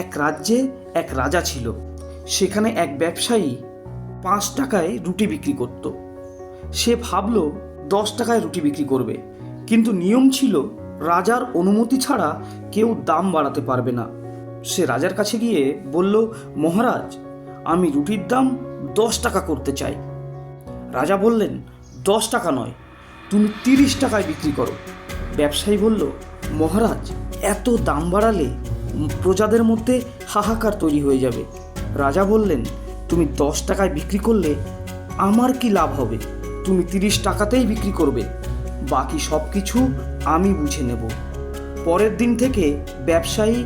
এক রাজ্যে এক রাজা ছিল। সেখানে এক ব্যবসায়ী 5 টাকায় রুটি বিক্রি করত। সে ভাবল 10 টাকায় রুটি বিক্রি করবে, কিন্তু নিয়ম ছিল রাজার অনুমতি ছাড়া কেউ দাম বাড়াতে পারবে না। সে রাজার কাছে গিয়ে বলল, মহারাজ, আমি রুটির দাম 10 টাকা করতে চাই। রাজা বললেন, 10 টাকা নয়, তুমি 30 টাকায় বিক্রি করো। ব্যবসায়ী বলল, মহারাজ, এত দাম বাড়ালে প্রজাদের মধ্যে হাহাকার তৈরি হয়ে যাবে। রাজা বললেন, তুমি 10 টাকায় বিক্রি করলে আমার কি লাভ হবে? তুমি 30 টাকাতেই বিক্রি করবে, বাকি সব কিছু আমি বুঝে নেব। পরের দিন থেকে ব্যবসায়ী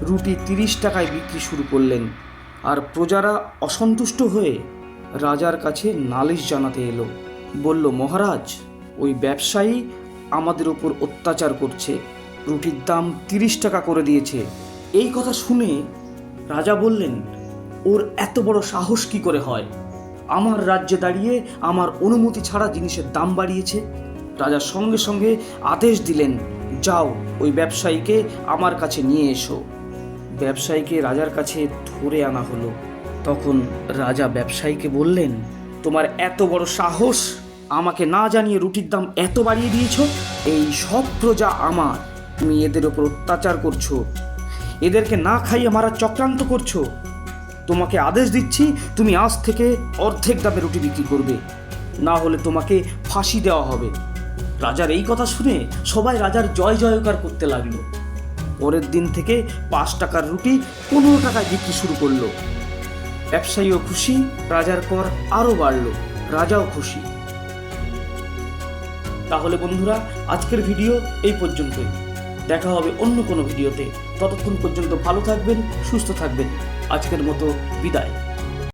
রুটি 30 টাকায় বিক্রি শুরু করলেন, আর প্রজারা অসন্তুষ্ট হয়ে রাজার কাছে নালিশ জানাতে এলো। বলল, মহারাজ, ওই ব্যবসায়ী আমাদের ওপর অত্যাচার করছে, রুটির দাম 30 টাকা করে দিয়েছে। এই কথা শুনে রাজা বললেন, ওর এত বড় সাহস কি করে হয়? আমার রাজ্যে দাঁড়িয়ে আমার অনুমতি ছাড়া জিনিসের দাম বাড়িয়েছে। রাজা সঙ্গে সঙ্গে আদেশ দিলেন, যাও, ওই ব্যবসায়ীকে আমার কাছে নিয়ে এসো। ব্যবসায়ীকে রাজার কাছে ধরে আনা হলো। তখন রাজা ব্যবসায়ীকে বললেন, তোমার এত বড় সাহস, আমাকে না জানিয়ে রুটির দাম এত বাড়িয়ে দিয়েছ? এই সব প্রজা আমার, তুমি এদের ওপর অত্যাচার করছো, এদেরকে না খাইয়ে মারার চক্রান্ত করছো। তোমাকে আদেশ দিচ্ছি, তুমি আজ থেকে অর্ধেক দামে রুটি বিক্রি করবে, না হলে তোমাকে ফাঁসি দেওয়া হবে। রাজার এই কথা শুনে সবাই রাজার জয় জয়কার করতে লাগলো। পরের দিন থেকে 5 টাকার রুটি 15 টাকায় বিক্রি শুরু করলো। ব্যবসায়ীও খুশি, রাজার কর আরও বাড়ল, রাজাও খুশি। তাহলে বন্ধুরা, আজকের ভিডিও এই পর্যন্তই। দেখা হবে অন্য কোনো ভিডিওতে। ততক্ষণ পর্যন্ত ভালো থাকবেন, সুস্থ থাকবেন। আজকের মতো বিদায়।